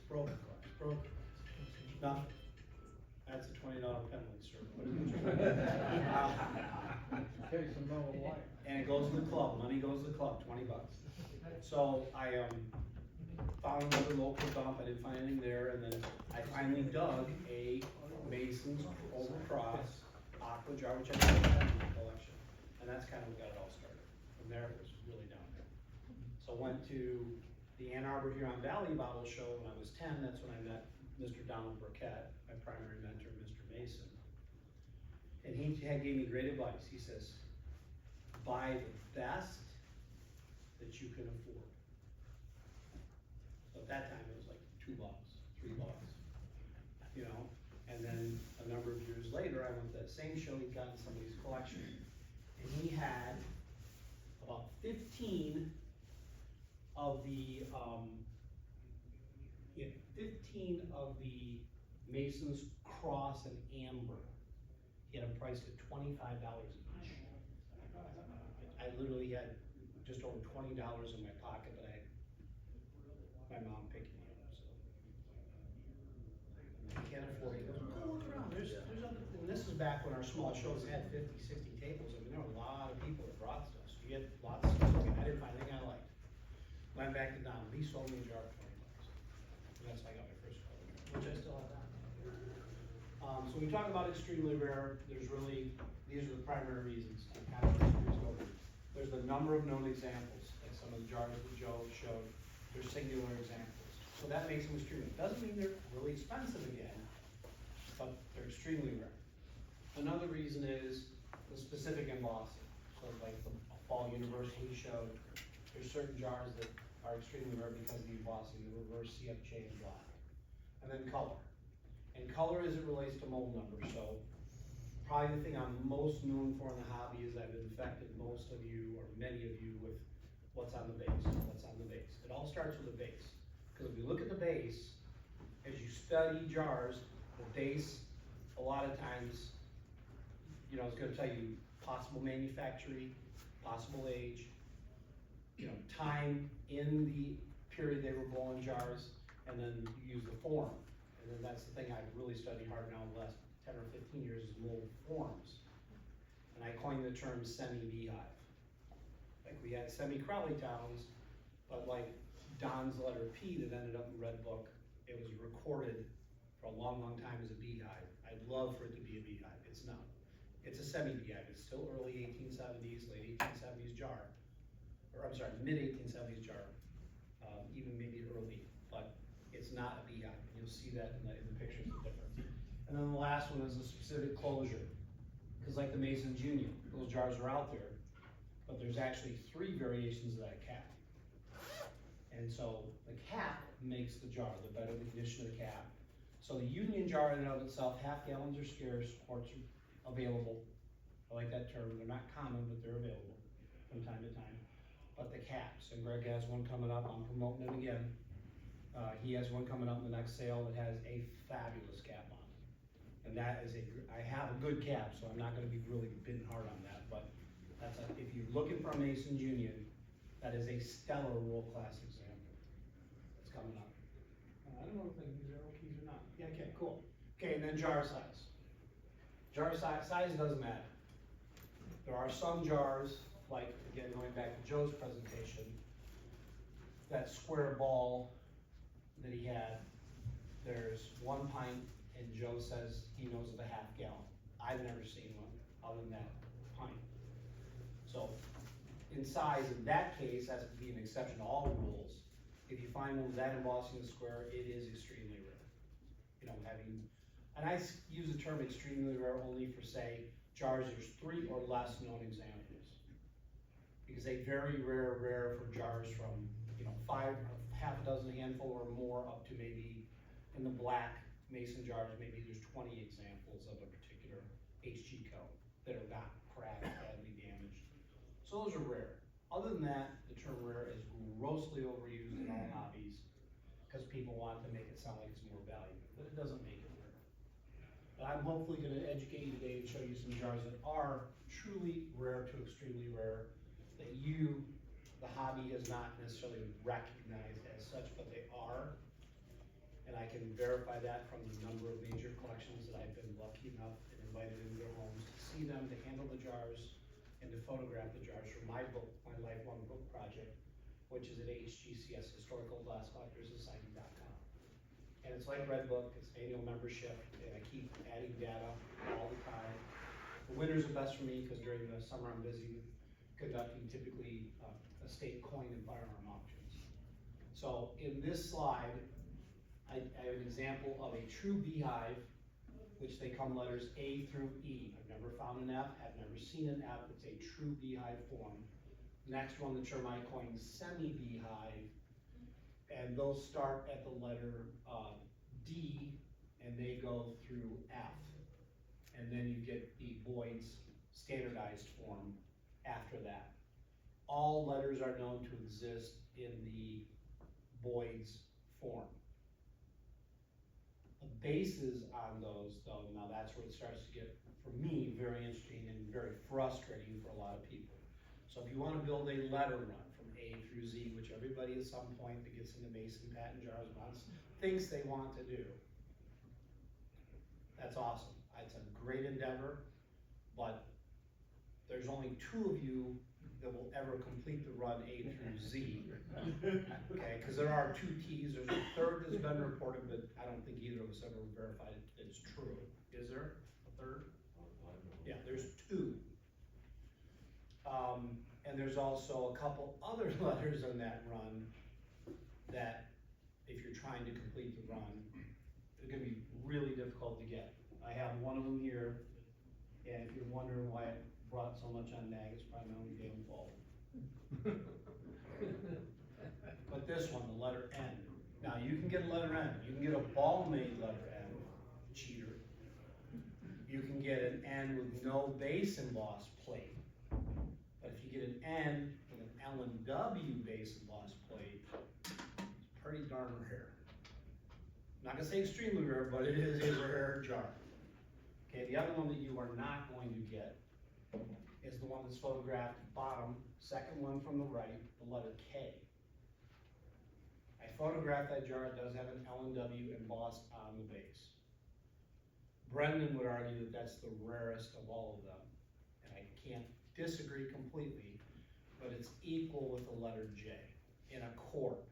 Broken glass, broken glass. Nothing. That's a $20 penalty, sir. Case of Miller Lite. And it goes to the club, money goes to the club, $20. So I found another local dump, I didn't find anything there, and then I finally dug a Mason's Overcross aqua jar, which I didn't have in my collection. And that's kind of what got it all started. From there, it was really down there. So went to the Ann Arbor Huron Valley Bottle Show when I was 10, that's when I met Mr. Donald Burkett, my primary mentor, Mr. Mason. And he gave me great advice. He says, buy the best that you can afford. So at that time, it was like $2, $3, you know? And then a number of years later, I went to that same show, he got in somebody's collection. And he had about 15 of the, 15 of the Mason's Cross and Amber. He had them priced at $25 each. I literally had just over $20 in my pocket, but I had my mom picking me up, so. I can't afford it. Go look around, there's other, and this is back when our small shows had 50, 60 tables. I mean, there were a lot of people that brought stuff, so you had lots of stuff. I didn't find anything I liked. Went back to Donald, he sold me a jar for $20. And that's how I got my first color, which I still have now. So when we talk about extremely rare, there's really, these are the primary reasons to kind of over. There's the number of known examples, like some of the jars that Joe showed, they're singular examples. So that makes them extremely, doesn't mean they're really expensive again, but they're extremely rare. Another reason is the specific embossing. So like the Fall University showed, there's certain jars that are extremely rare because of the embossing, the reverse CFJ and black. And then color. And color as it relates to mold number. So probably the thing I'm most known for in the hobby is I've infected most of you, or many of you, with what's on the base, what's on the base. It all starts with the base. Because if you look at the base, as you study jars, the base, a lot of times, you know, it's gonna tell you possible manufacturing, possible age, you know, time in the period they were blowing jars, and then you use the form. And then that's the thing I've really studied hard now in the last 10 or 15 years is mold forms. And I coined the term semi-beehive. Like we had semi-Crowley towns, but like Don's letter P that ended up in Red Book, it was recorded for a long, long time as a beehive. I'd love for it to be a beehive. It's not. It's a semi-beehive. It's still early 1870s, late 1870s jar. Or I'm sorry, mid 1870s jar. Even maybe early, but it's not a beehive. And you'll see that in the pictures, the difference. And then the last one is a specific closure. Because like the Mason's Union, those jars are out there, but there's actually 3 variations of that cap. And so the cap makes the jar, the better the condition of the cap. So the Union jar in and of itself, half gallons are scarce, quarts are available. I like that term, they're not common, but they're available from time to time. But the caps, and Greg has one coming up, I'm promoting it again. He has one coming up in the next sale that has a fabulous cap on it. And that is I have a good cap, so I'm not gonna be really bidding hard on that, but that's if you're looking for a Mason's Union, that is a stellar world-class example. It's coming up. I don't know if I can use arrow keys or not. Yeah, okay, cool. Okay, and then jar size. Jar size doesn't matter. There are some jars, like, again, going back to Joe's presentation, that square ball that he had, there's 1 pint, and Joe says he knows of a half gallon. I've never seen one other than that pint. So, in size, in that case, has to be an exception to all rules. If you find one that embossing the square, it is extremely rare. You know, and I use the term extremely rare only for, say, jars there's 3 or less known examples. Because a very rare for jars from, you know, 5, half a dozen, handful or more, up to maybe, in the black Mason jars, maybe there's 20 examples of a particular HG code that are not cracked, badly damaged. So those are rare. Other than that, the term rare is grossly overused in all hobbies because people want to make it sound like it's more valuable, but it doesn't make it rare. But I'm hopefully going to educate you today and show you some jars that are truly rare to extremely rare, that the hobby has not necessarily recognized as such, but they are. and I can verify that from the number of major collections that I've been lucky enough and invited into their homes to see them, to handle the jars, and to photograph the jars for my book, my lifelong book project, which is at HGCS, HistoricalGlassCollectorsSociety.com. And it's like Redbook, it's an annual membership, and I keep adding data all the time. The winters are best for me, because during the summer I'm busy conducting typically estate coin and firearm auctions. So in this slide, I have an example of a true beehive, which they come letters A through E. I've never found an F, I've never seen an F, it's a true beehive form. Next one, the termite coin semi-beehive, and those start at the letter D, and they go through F. And then you get the Boyd's standardized form after that. All letters are known to exist in the Boyd's form. The bases on those, though, now that's where it starts to get, for me, very interesting and very frustrating for a lot of people. So if you want to build a letter run from A through Z, which everybody at some point that gets into mason patent jars thinks they want to do, that's awesome. It's a great endeavor, but there's only 2 of you that will ever complete the run A through Z. Okay, because there are 2 T's. There's a third that's been reported, but I don't think either of us ever verified it that it's true. Is there a third? Yeah, there's 2. And there's also a couple other letters in that run that, if you're trying to complete the run, it's gonna be really difficult to get. I have one of them here, and if you're wondering why I brought so much on NAG, it's probably my own damn fault. But this one, the letter N. Now you can get a letter N. You can get a ball-made letter N, cheater. You can get an N with no base embossed plate. But if you get an N with an L and W base embossed plate, it's pretty darn rare. I'm not gonna say extremely rare, but it is a rare jar. Okay, the other one that you are not going to get is the one that's photographed bottom, second one from the right, the letter K. I photographed that jar. It does have an L and W embossed on the base. Brendan would argue that that's the rarest of all of them, and I can't disagree completely, but it's equal with the letter J in a quart.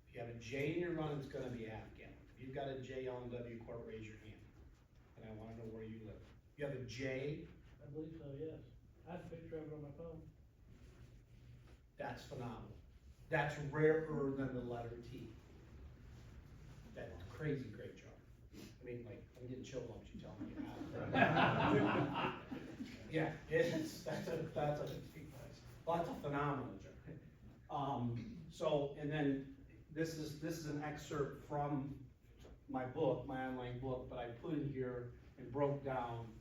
If you have a J in your run, it's gonna be Afghan. If you've got a J L and W quart, raise your hand, and I wanna know where you live. You have a J? I believe so, yes. I have a picture of it on my phone. That's phenomenal. That's rarer than the letter T. That's a crazy great jar. I mean, like, I'm getting chill bumps, you tell me. Yeah, that's a phenomenal jar. So, and then this is an excerpt from my book, my online book, but I put in here and broke down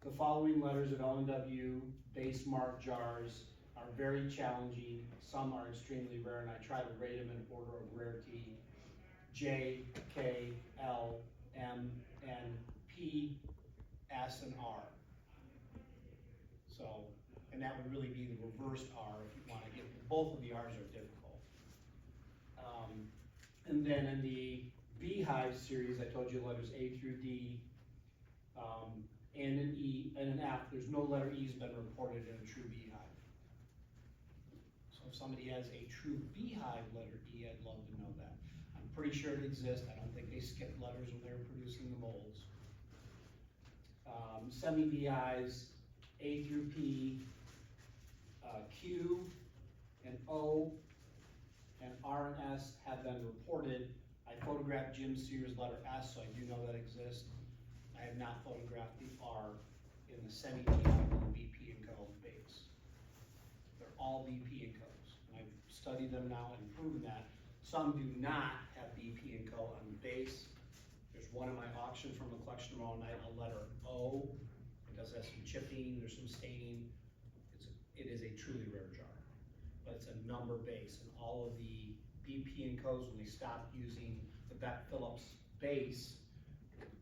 the following letters of L and W base mark jars are very challenging. Some are extremely rare, and I try to rate them in order of rarity: J, K, L, M, N, P, S, and R. So, and that would really be the reversed R if you want to get, both of the R's are difficult. And then in the Beehive series, I told you letters A through D, and an E and an F. There's no letter E's been reported in a true beehive. So if somebody has a true beehive letter E, I'd love to know that. I'm pretty sure it exists. I don't think they skipped letters when they were producing the molds. Semi-beehives, A through P, Q and O and R and S have been reported. I photographed Jim Sears letter S, so I do know that exists. I have not photographed the R in the semi-beehive and the BP and Co base. They're all BP and Co's, and I've studied them now and proven that. Some do not have BP and Co on the base. There's one in my auction from a collection tomorrow night, a letter O. It does have some chipping, there's some staining. It is a truly rare jar, but it's a number base, and all of the BP and Co's, when they stopped using the Beck Phillips base,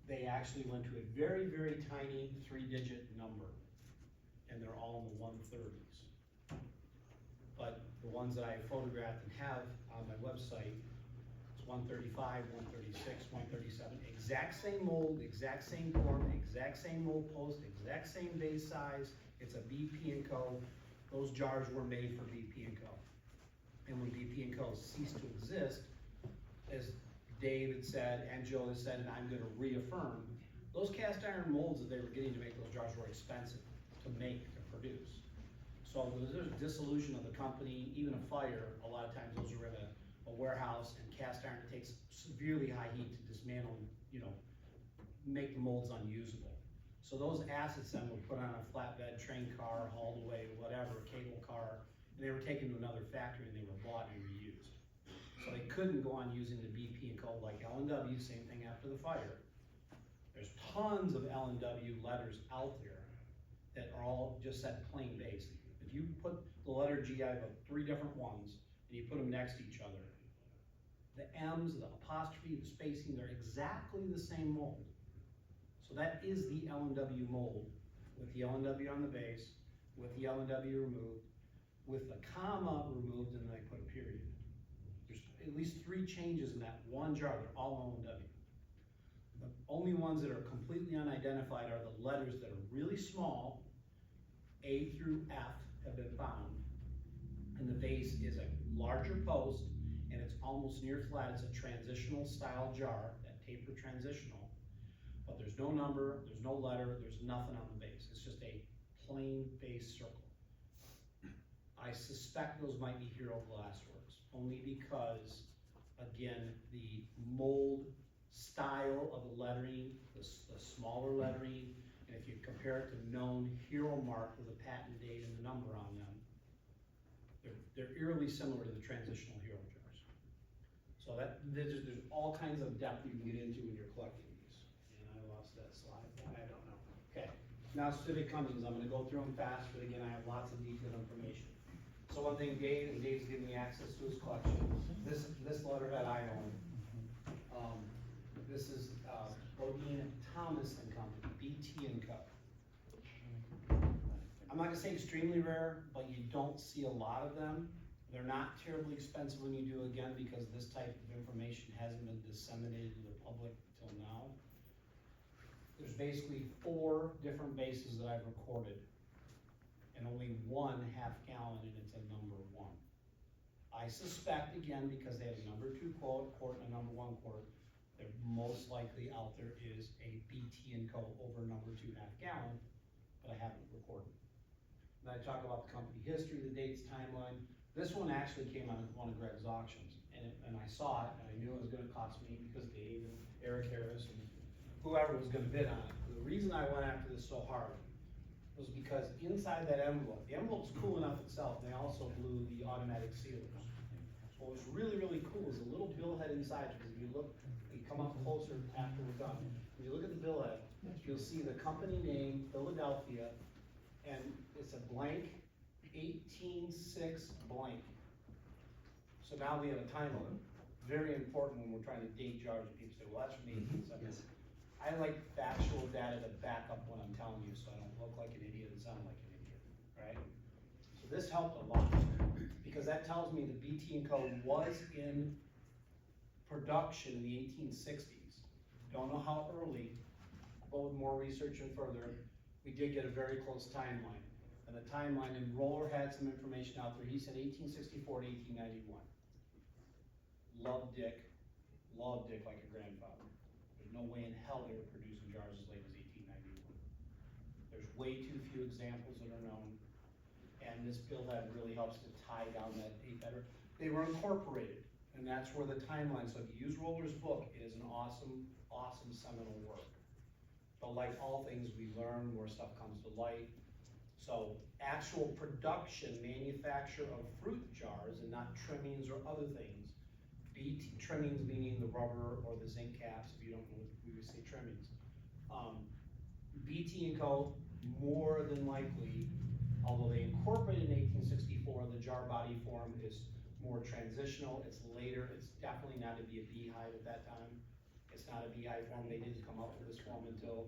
they actually went to a very, very tiny 3-digit number, and they're all in the 130s. But the ones that I photographed and have on my website, it's 135, 136, 137, exact same mold, exact same form, exact same mold post, exact same base size. It's a BP and Co. Those jars were made for BP and Co. And when BP and Co. ceased to exist, as Dave had said and Joe had said, and I'm gonna reaffirm, those cast iron molds that they were getting to make those jars were expensive to make, to produce. So when there's a dissolution of the company, even a fire, a lot of times those are in a warehouse, and cast iron takes severely high heat to dismantle, you know, make the molds unusable. So those assets then were put on a flatbed, train car, hauled away, whatever, cable car, and they were taken to another factory and they were bought and reused. So they couldn't go on using the BP and Co. like L&W, same thing after the fire. There's tons of L&W letters out there that are all just said plain base. If you put the letter G, I have 3 different ones, and you put them next to each other, the M's, the apostrophe, the spacing, they're exactly the same mold. So that is the L&W mold, with the L&W on the base, with the L&W removed, with the comma removed, and then I put a period. There's at least 3 changes in that one jar, they're all L&W. The only ones that are completely unidentified are the letters that are really small, A through F have been found, and the base is a larger post, and it's almost near flat. It's a transitional style jar, that taper transitional, but there's no number, there's no letter, there's nothing on the base. It's just a plain base circle. I suspect those might be Hero Glassworks, only because, again, the mold style of the lettering, the smaller lettering, and if you compare it to known Hero mark with a patent date and the number on them, they're eerily similar to the transitional Hero jars. So that there's all kinds of depth you can get into when you're collecting these. And I lost that slide, I don't know. Okay, now specific Cummings, I'm gonna go through them fast, but again, I have lots of detailed information. So one thing, Dave's giving me access to his collection. This letterhead I own. This is Bodine Thomas and Company, BT and Co. I'm not gonna say extremely rare, but you don't see a lot of them. They're not terribly expensive when you do, again, because this type of information hasn't been disseminated to the public till now. There's basically 4 different bases that I've recorded, and only 1 half-gallon, and it's a number 1. I suspect, again, because they have a number 2 quart and a number 1 quart, they're most likely out there is a BT and Co. over number 2 half-gallon, but I haven't recorded. And I talk about the company history, the dates, timeline. This one actually came on one of Greg's auctions, and I saw it, and I knew it was gonna cost me because Dave and Eric Harris and whoever was gonna bid on it. The reason I went after this so hard was because inside that envelope, the envelope's cool enough itself, they also blew the automatic sealers. What was really, really cool is the little billhead inside, because if you look, you come up closer after we're done, when you look at the billhead, you'll see the company name, Philadelphia, and it's a blank, 18/6 blank. So now we have a time limit. Very important when we're trying to date jars, and people say, well, that's from 1870. I like factual data to back up what I'm telling you, so I don't look like an idiot and sound like an idiot, right? So this helped a lot, because that tells me the BT and Co. was in production in the 1860s. Don't know how early, but with more research and further, we did get a very close timeline. And the timeline, and Roller had some information out there, he said 1864 to 1891. Loved Dick like a grandfather. There's no way in hell they were producing jars as late as 1891. There's way too few examples that are known, and this billhead really helps to tie down that date better. They were incorporated, and that's where the timeline, so if you use Roller's book, it is an awesome, awesome seminal work. But like all things, we learn, more stuff comes to light. So actual production, manufacture of fruit jars and not trimmings or other things. BT, trimmings meaning the rubber or the zinc caps, if you don't know, we would say trimmings. BT and Co. more than likely, although they incorporated in 1864, the jar body form is more transitional, it's later, it's definitely not to be a beehive at that time. It's not a beehive form, they didn't come up with this form until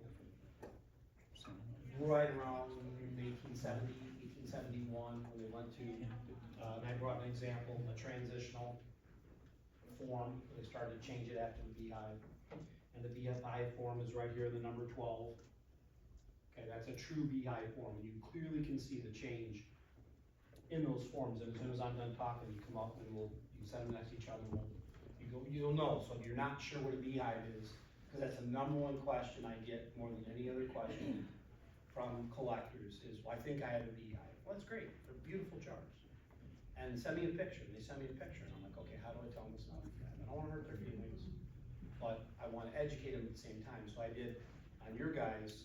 right around 1870, 1871, when they went to, and I brought an example, a transitional. form, they started to change it after the beehive. And the beehive form is right here, the number 12. Okay, that's a true beehive form, and you clearly can see the change in those forms, and as soon as I'm done talking, you come up and you set them next to each other, you'll know, so if you're not sure what a beehive is, because that's the number one question I get more than any other question from collectors is, well, I think I have a beehive. Well, that's great, they're beautiful jars. And send me a picture, they send me a picture, and I'm like, okay, how do I tell them it's not a beehive? I don't wanna hurt their feelings, but I wanna educate them at the same time, so I did, on your guys'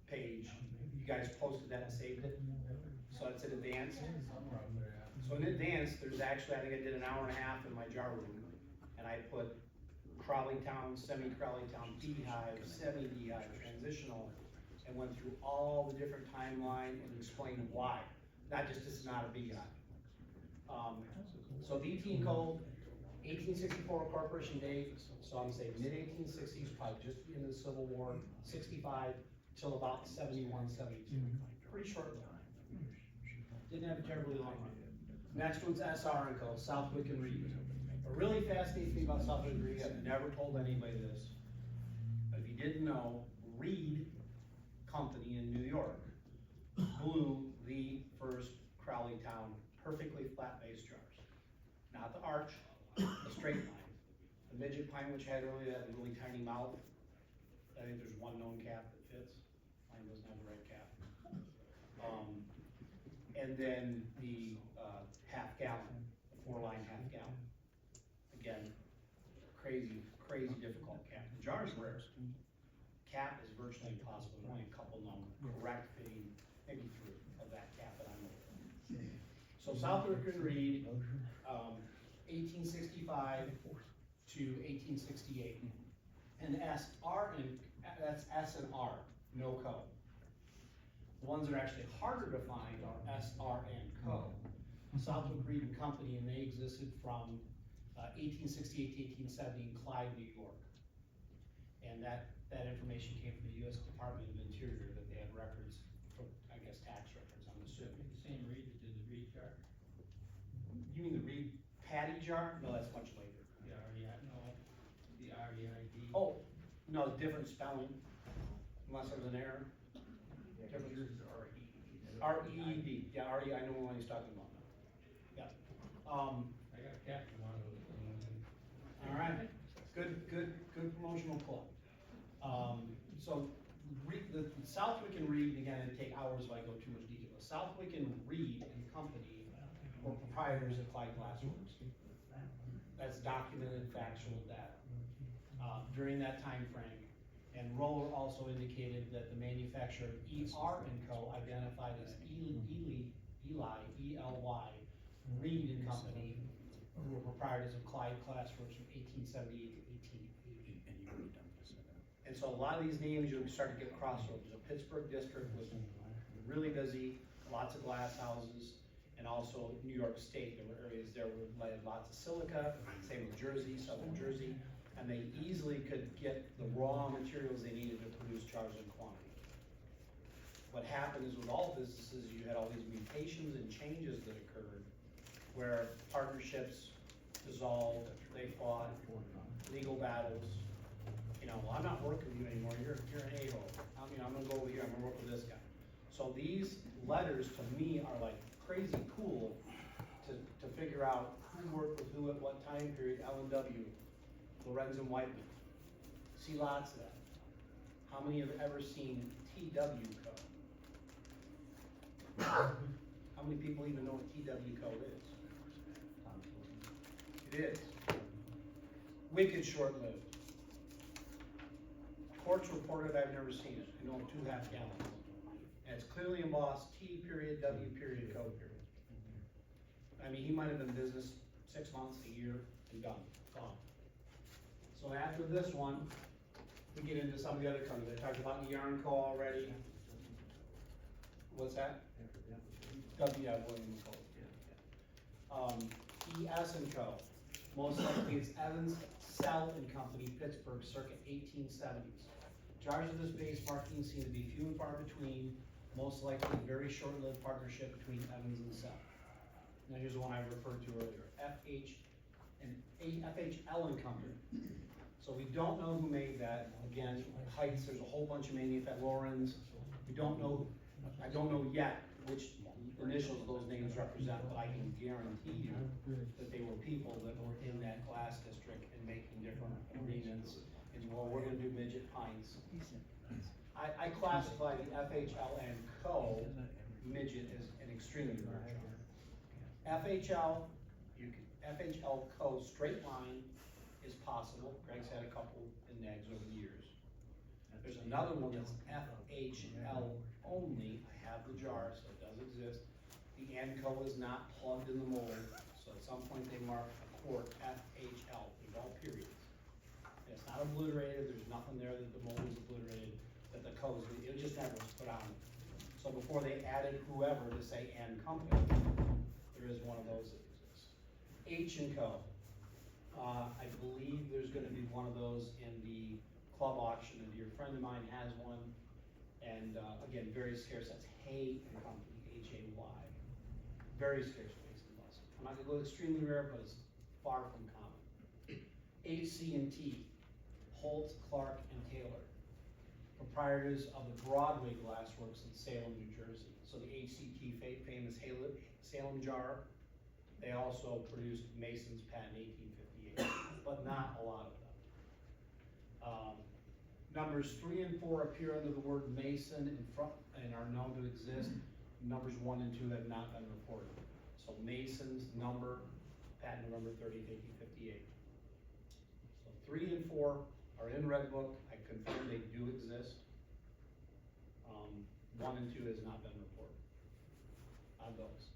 page, you guys posted that and saved it, so it's in advance. So in advance, there's actually, I think I did an hour and a half in my jar room, and I put Crowley Town, semi-Crowley Town, beehive, semi-beehive, transitional, and went through all the different timeline and explained why, not just this is not a beehive. So the 18 code, 1864 corporation date, so I'm saying mid-1860s, probably just into the Civil War, 65 till about 71, 72. Pretty short time. Didn't have a terribly long run. Next one's SR and Co, Southwick and Reed. A really fascinating thing about Southwick and Reed, I've never told anybody this, but if you didn't know, Reed Company in New York blew the first Crowley Town perfectly flat base jars. Not the arch, the straight line. The midget pine, which had earlier that really tiny mouth. I think there's one known cap that fits. Mine doesn't have the right cap. And then the half gallon, the 4-line half gallon. Again, crazy difficult cap. The jar is rare. Cap is virtually impossible. There's only a couple known correct fitting, maybe 3 of that cap that I'm looking for. So Southwick and Reed, 1865 to 1868. And SR, and that's S and R, no co. The ones that are actually harder to find are SR and Co. Southwick Reed and Company, and they existed from 1868 to 1870 in Clyde, New York. And that information came from the U.S. Department of Interior, that they had records for, I guess, tax records, I'm assuming. The same Reed that did the Reed jar? You mean the Reed patty jar? No, that's much later. The REI, no, the REID. Oh, no, different spelling, unless there's an error. Different. R-E-E-D, yeah, R-E, I know what he's talking about now. Yeah. I got a cap from one of those. All right, good promotional plug. So the Southwick and Reed, again, it'd take hours if I go too much detail. Southwick and Reed and Company were proprietors of Clyde Glassworks. That's documented factual data. During that time frame, and Roller also indicated that the manufacturer ER and Co. identified as Eli, E-L-Y, Reed and Company, who were proprietors of Clyde Glassworks from 1878 to 1880. And so a lot of these names, you'll start to get crossovers. The Pittsburgh district was really busy, lots of glass houses, and also New York State. There were areas there where had lots of silica, same with Jersey, southern Jersey, and they easily could get the raw materials they needed to produce jars in quantity. What happened is with all businesses, you had all these mutations and changes that occurred, where partnerships dissolved, they fought, legal battles. You know, well, I'm not working with you anymore, you're an a-hole. I'm gonna go over here, I'm gonna work with this guy. So these letters to me are like crazy cool to figure out who worked with who at what time period, L&W, Lorenz and Whiteman. See lots of that. How many have ever seen TW Co? How many people even know what TW Co is? It is. Wicked short-lived. Quartz reported, I've never seen it. I know 2 half gallons. And it's clearly embossed T period, W period, Co period. I mean, he might have been in business 6 months, a year, and done, gone. So after this one, we get into some of the other companies. I talked about Yarn Co already. What's that? W, William Co. ES and Co. Most likely it's Evans, Sell and Company, Pittsburgh, circa 1870s. Jars of this base marking seem to be few and far between, most likely very short-lived partnership between Evans and Sell. Now here's the one I referred to earlier, FH and FHL and Company. So we don't know who made that. Again, Heights, there's a whole bunch of manufacturers. We don't know, I don't know yet which initials those names represent, but I can guarantee you that they were people that were in that glass district and making different agreements. And, well, we're gonna do midget pints. I classify the FHL and Co. midget as an extremely rare jar. FHL, FHL Co. straight line is possible. Greg's had a couple in nags over the years. There's another one that's FHL only. I have the jar, so it does exist. The ANCO is not plugged in the mold, so at some point they mark a quart FHL, there's all periods. And it's not obliterated, there's nothing there that the mold is obliterated, that the co's, it just never was put on. So before they added whoever to say and company, there is one of those that exists. H and Co. I believe there's gonna be one of those in the club auction. A dear friend of mine has one, and again, very scarce. That's Hay and Company, Hay. Very scarce face in Boston. I'm not gonna go extremely rare, but it's far from common. HC&T, Holt, Clark, and Taylor, proprietors of the Broadway Glassworks in Salem, New Jersey. So the HCT famous Salem jar. They also produced Mason's patent 1858, but not a lot of them. Numbers 3 and 4 appear under the word Mason in front and are known to exist. Numbers 1 and 2 have not been reported. So Mason's number, patent number 1858. So 3 and 4 are in Red Book. I confirm they do exist. 1 and 2 has not been reported on those.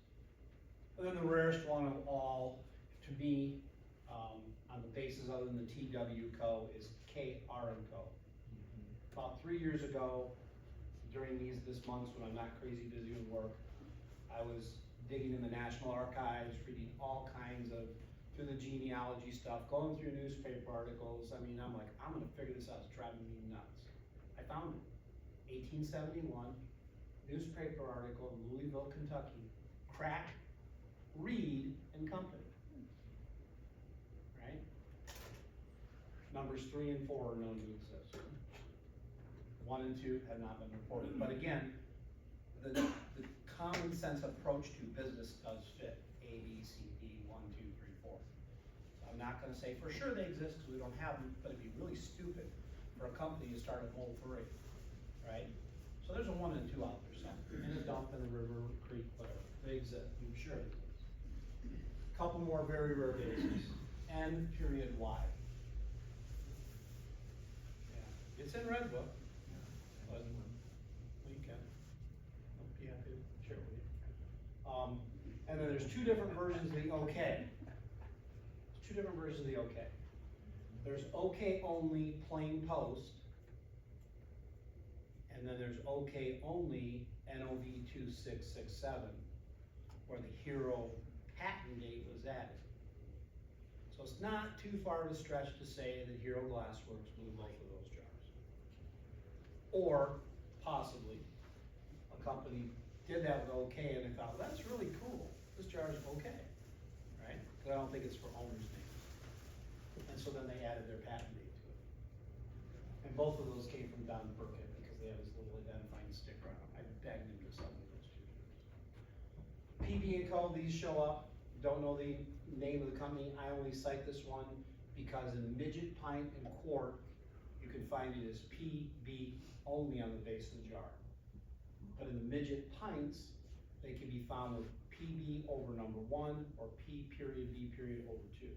And then the rarest one of all, to me, on the basis other than the TW Co. is KR and Co. About 3 years ago, during this months when I'm not crazy busy with work, I was digging in the National Archives, reading all kinds of, through the genealogy stuff, going through newspaper articles. I mean, I'm like, I'm gonna figure this out, it's driving me nuts. I found it, 1871, newspaper article in Louisville, Kentucky, Crack, Reed and Company, right? Numbers 3 and 4 are known to exist. 1 and 2 have not been reported. But again, the common sense approach to business does fit. A, B, C, D, 1, 2, 3, 4. So I'm not gonna say for sure they exist because we don't have them, but it'd be really stupid for a company to start a mold parade, right? So there's a 1 and 2 out there somewhere, in a dump, in a river, creek, whatever. They exist, I'm sure they exist. Couple more very rare cases. N period Y. Yeah, it's in Red Book. But we can. I'll be happy to share it with you. And then there's 2 different versions of the OK. There's 2 different versions of the OK. There's OK only plain post, and then there's OK only NOV 2667, where the Hero patent date was added. So it's not too far to stretch to say that Hero Glassworks blew both of those jars. Or possibly a company did that with OK and they thought, well, that's really cool. This jar is OK, right? Because I don't think it's for owner's names. And so then they added their patent date to it. And both of those came from Don Burkett because they have this little identifying sticker on them. I begged him to sell me those 2 jars. PB and Co, these show up. Don't know the name of the company. I only cite this one because in midget, pint, and quart, you can find it as PB only on the base of the jar. But in the midget pints, they can be found with PB over number 1 or P period B period over 2.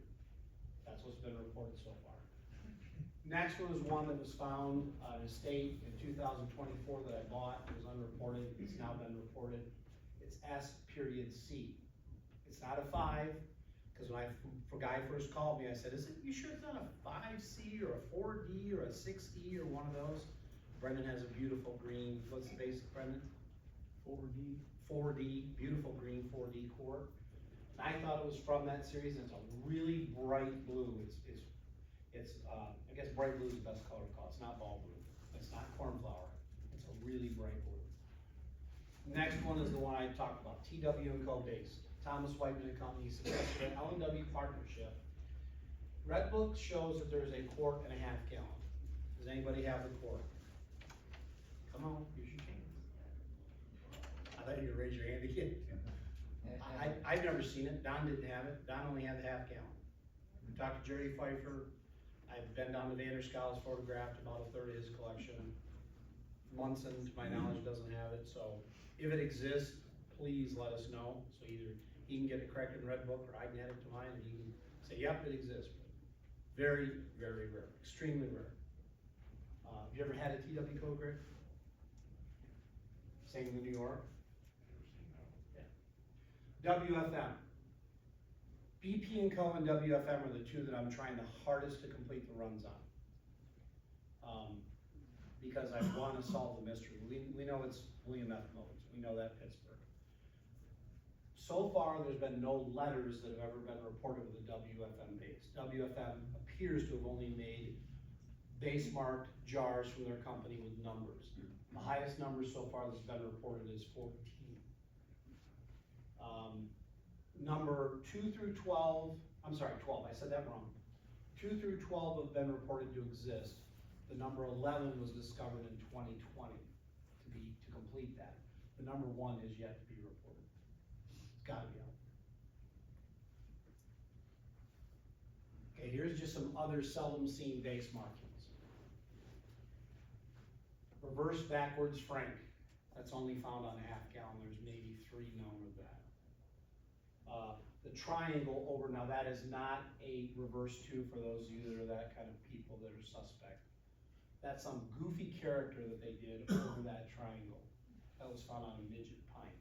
That's what's been reported so far. Next one is one that was found in a state in 2024 that I bought. It was unreported. It's now been reported. It's S period C. It's not a 5, because when a guy first called me, I said, you sure it's not a 5C or a 4D or a 6E or one of those? Brendan has a beautiful green, what's the basic, Brendan? 4D. 4D, beautiful green 4D quart. And I thought it was from that series, and it's a really bright blue. It's I guess bright blue is the best color to call. It's not ball blue. It's not cornflower. It's a really bright blue. Next one is the one I talked about, TW & Co. based. Thomas Whiteman and Company suggested an L&W partnership Red Book shows that there's a quart and a half gallon. Does anybody have the quart? Come on, use your hand. I thought you would raise your hand again. I've never seen it. Don didn't have it. Don only had the half gallon. We talked to Jerry Pfeiffer. I've been down to Vanderskaal's, photographed about a third of his collection. Munson, to my knowledge, doesn't have it, so if it exists, please let us know. So either he can get it corrected in Red Book, or I can add it to mine, and he can say, yep, it exists. Very, very rare, extremely rare. Have you ever had a TW code, Greg? Same in New York? Yeah. WFM. BP and Co and WFM are the two that I'm trying the hardest to complete the runs on. Because I want to solve the mystery. We know it's William F. Modes. We know that Pittsburgh. So far, there's been no letters that have ever been reported with a WFM base. WFM appears to have only made base marked jars from their company with numbers. The highest number so far that's been reported is 14. Number 2 through 12, I'm sorry, 12, I said that wrong. 2 through 12 have been reported to exist. The number 11 was discovered in 2020 to complete that. The number 1 is yet to be reported. It's gotta be out. Okay, here's just some other seldom seen base markings. Reverse backwards frank. That's only found on a half gallon. There's maybe 3 known of that. The triangle over, now that is not a reverse 2 for those of you that are that kind of people that are suspect. That's some goofy character that they did over that triangle. That was found on a midget pine.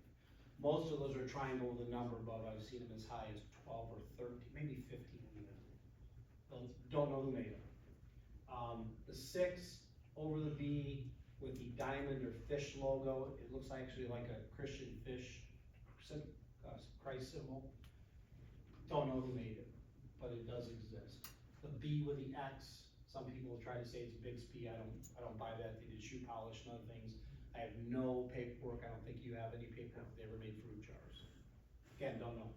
Most of those are triangle with a number above. I've seen them as high as 12 or 13, maybe 15 even. Don't know who made them. The 6 over the B with the diamond or fish logo, it looks actually like a Christian fish, Christ symbol. Don't know who made it, but it does exist. The B with the X, some people try to say it's Bixby. I don't buy that. They did shoe polish and other things. I have no paperwork. I don't think you have any paperwork that they ever made fruit jars. Again, don't know.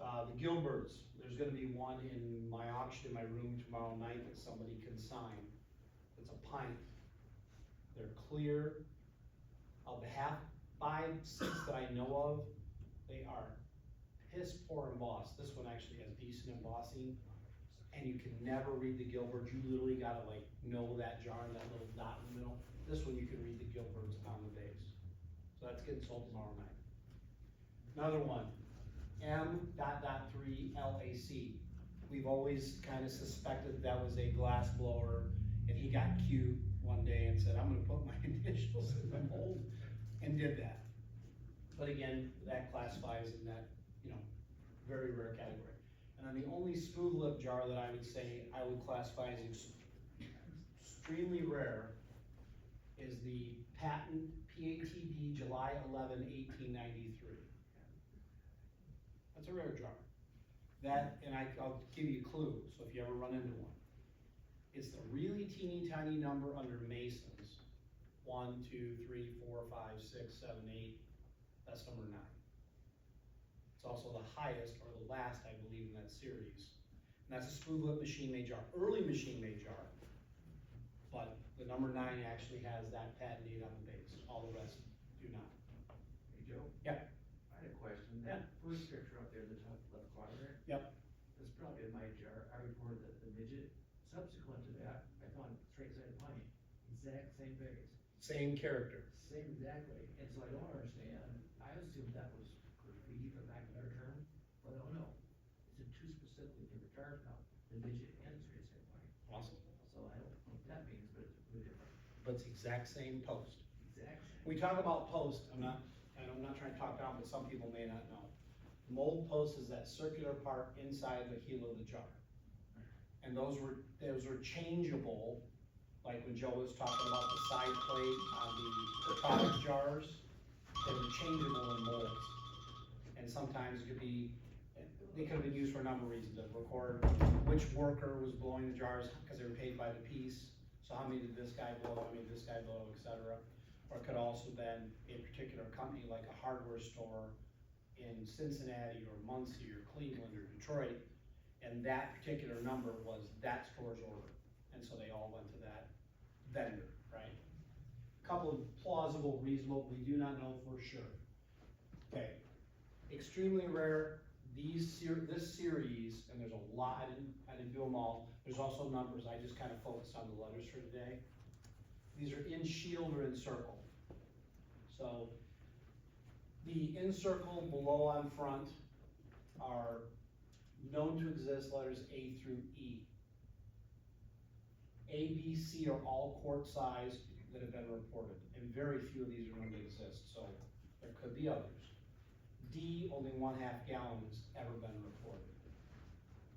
The Gilberts, there's gonna be one in my auction in my room tomorrow night that somebody can sign. It's a pint. They're clear. Of the half 5, 6 that I know of, they are piss poor embossed. This one actually has decent embossing, and you can never read the Gilbert. You literally gotta like know that jar and that little dot in the middle. This one you can read the Gilberts on the base. So that's getting sold tomorrow night. Another one, M.3 LAC. We've always kind of suspected that was a glass blower, and he got cute one day and said, I'm gonna put my initials in the mold, and did that. But again, that classifies in that, very rare category. And then the only smooth lip jar that I would say I would classify as extremely rare is the patent PATB July 11, 1893. That's a rare jar. That, and I'll give you a clue, so if you ever run into one. It's the really teeny tiny number under Masons. 1, 2, 3, 4, 5, 6, 7, 8. That's number 9. It's also the highest or the last, I believe, in that series. And that's a smooth lip machine made jar, early machine made jar. But the number 9 actually has that patent date on the base. All the rest do not. Hey, Joe? Yeah. I had a question. That first picture up there in the top left quadrant? Yep. That's probably in my jar. I reported that the midget. Subsequent to that, I found straight side pine. Exact same base. Same character. Same exactly. And so I don't understand. I assumed that was graffiti, for lack of a better term. But oh no. It's in 2 specifically different jars now. The midget and straight side pine. Awesome. So I don't know what that means, but it's really different. But it's the exact same post. Exact same. We talk about post, I'm not trying to talk down, but some people may not know. Mold post is that circular part inside the heel of the jar. And those were changeable, like when Joe was talking about the side plate on the product jars, they were changeable in molds. And sometimes it could be, they could have been used for a number of reasons, to record which worker was blowing the jars, because they were paid by the piece. So how many did this guy blow, how many did this guy blow, etc. Or it could also been a particular company, like a hardware store in Cincinnati or Muncie or Cleveland or Detroit, And that particular number was that store's order, and so they all went to that vendor, right? Couple of plausible, reasonable, we do not know for sure. Okay, extremely rare, this series, and there's a lot, I didn't do them all, there's also numbers, I just kind of focused on the letters for today. These are in shield or in circle. So, the in circle below on front are known to exist letters A through E. A, B, C are all quart size that have been reported, and very few of these are known to exist, so there could be others. D, only 1/2 gallon has ever been reported.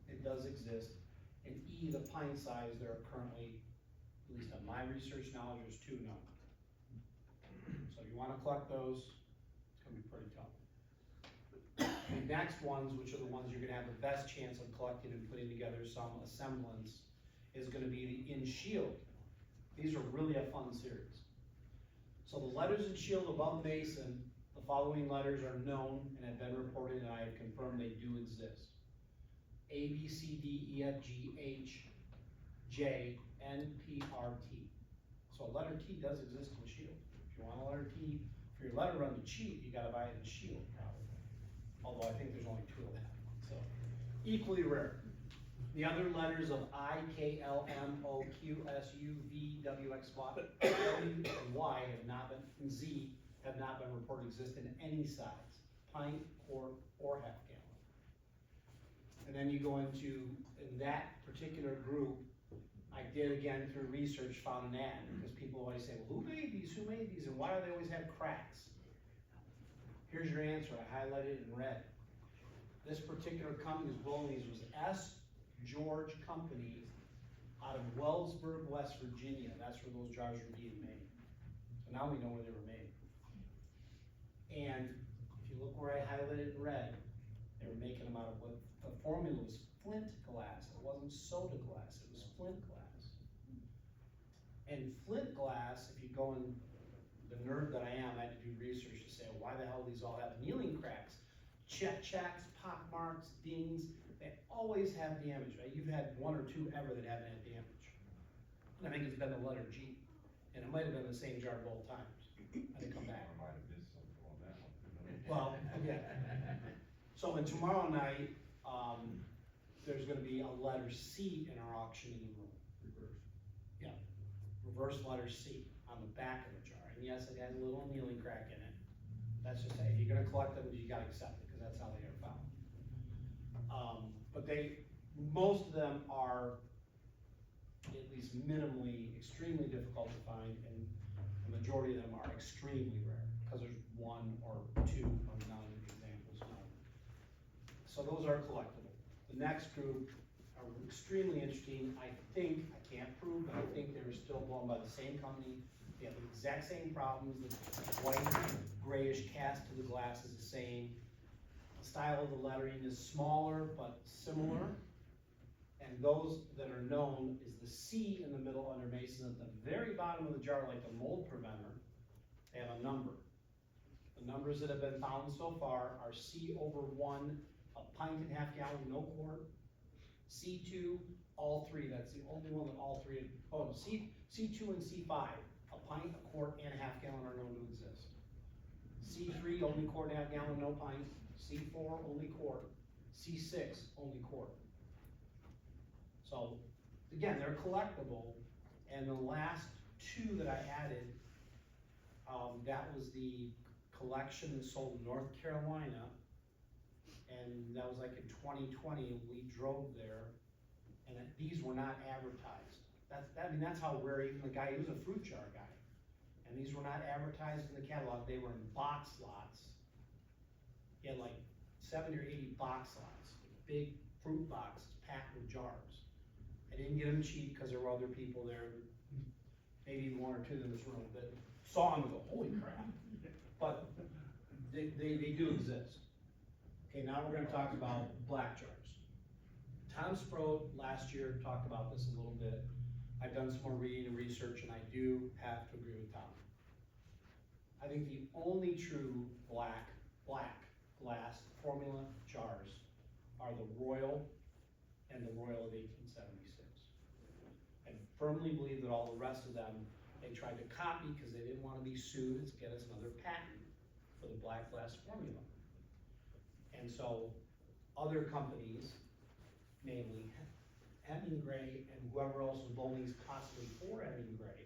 It does exist. And E, the pint size, there are currently, at least on my research knowledge, there's 2 known. So if you wanna collect those, it's gonna be pretty tough. The next ones, which are the ones you're gonna have the best chance of collecting and putting together some semblance, is gonna be the in shield. These are really a fun series. So the letters in shield above Mason, the following letters are known and have been reported, and I have confirmed they do exist. A, B, C, D, E, F, G, H, J, N, P, R, T. So a letter T does exist in shield. If you want a letter T for your letter run to cheat, you gotta buy it in shield probably. Although I think there's only 2 of that, so equally rare. The other letters of I, K, L, M, O, Q, S, U, V, W, X, Y, W, and Y have not been, and Z have not been reported to exist in any size, pint, quart, or 1/2 gallon. And then you go into, in that particular group, I did again through research, found an ad, because people always say, well, who made these, and why do they always have cracks? Here's your answer, I highlighted it in red. This particular company who's blowing these was S. George Company out of Wellsburg, West Virginia. That's where those jars were being made. So now we know where they were made. And if you look where I highlighted in red, they were making them out of what the formula was flint glass. It wasn't soda glass, it was flint glass. And flint glass, if you go in, the nerd that I am, I had to do research to say, well, why the hell do these all have annealing cracks? Checks, pock marks, dings, they always have damage, right? You've had 1 or 2 ever that haven't had damage. And I think it's been the letter G, and it might have been the same jar both times. I didn't come back. I might have missed something on that one. Well, yeah. So, and tomorrow night, there's gonna be a letter C in our auctioning room. Reverse. Yeah, reverse letter C on the back of the jar. And yes, it has a little annealing crack in it. That's just, if you're gonna collect them, you gotta accept it, because that's how they are found. But most of them are at least minimally, extremely difficult to find, and the majority of them are extremely rare, because there's 1 or 2 or none examples known. So those are collectible. The next group are extremely interesting. I think, I can't prove, but I think they were still blown by the same company. They have the exact same problems. The white, grayish cast to the glass is the same. The style of the lettering is smaller but similar. And those that are known is the C in the middle under Mason. At the very bottom of the jar, like the mold preventer, they have a number. The numbers that have been found so far are C/1, a pint and 1/2 gallon, no quart. C2, all 3. That's the only one that all 3. Oh, C2 and C5, a pint, a quart, and 1/2 gallon are known to exist. C3, only quart, 1/2 gallon, no pint. C4, only quart. C6, only quart. So, again, they're collectible, and the last 2 that I added, that was the collection that sold in North Carolina, and that was like in 2020, and we drove there, and these were not advertised. That's how rare, even the guy, he was a fruit jar guy, and these were not advertised in the catalog, they were in box lots. He had like 70 or 80 box lots, big fruit boxes packed with jars. I didn't get them cheap because there were other people there, maybe even 1 or 2 in this room that saw them and go, holy crap. But they do exist. Okay, now we're gonna talk about black jars. Tom Sproat last year talked about this a little bit. I've done some more reading and research, and I do have to agree with Tom. I think the only true black glass formula jars are the Royal and the Royal of 1876. I firmly believe that all the rest of them, they tried to copy because they didn't want to be sued and get us another patent for the black glass formula. And so other companies, namely Hemingway and whoever else was building these possibly for Hemingway,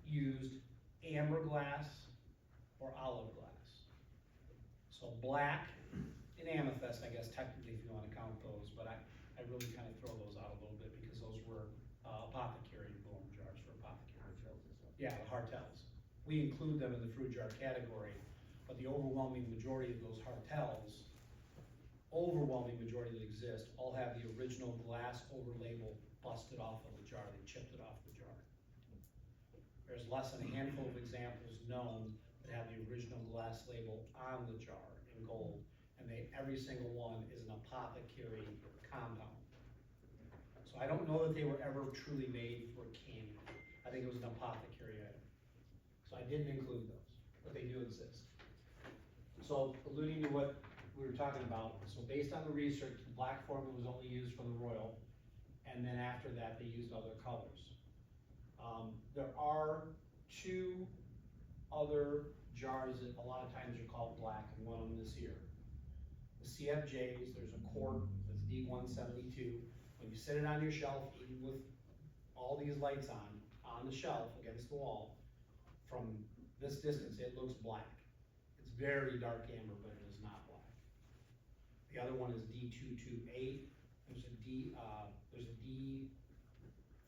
used amber glass or olive glass. So black and amethyst, I guess technically if you want to count those, but I really kind of throw those out a little bit because those were apothecary blown jars for apothecary. Yeah, the Hartels. We include them in the fruit jar category, but the overwhelming majority of those Hartels, overwhelming majority that exist, all have the original glass over label busted off of the jar. They chipped it off the jar. There's less than a handful of examples known that have the original glass label on the jar in gold, and every single one is an apothecary compound. So I don't know that they were ever truly made for candy. I think it was an apothecary item. So I didn't include those, but they do exist. So alluding to what we were talking about, so based on the research, the black formula was only used for the Royal, and then after that they used other colors. There are two other jars that a lot of times are called black, and one of them is here. The CFJs, there's a quart that's D172. When you sit it on your shelf, even with all these lights on the shelf against the wall, from this distance, it looks black. It's very dark amber, but it is not black. The other one is D228. There's a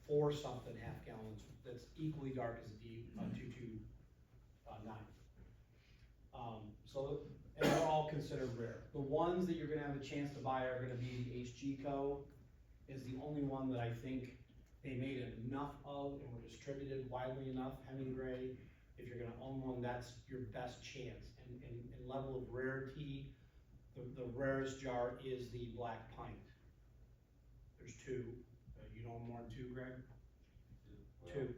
D4 something half gallons that's equally dark as a D229. And they're all considered rare. The ones that you're gonna have a chance to buy are gonna be the HG is the only one that I think they made enough of and were distributed widely enough. Hemingway, if you're gonna own one, that's your best chance. And level of rarity, the rarest jar is the black pint. There's two. You don't own more than two, Greg? Well, Two.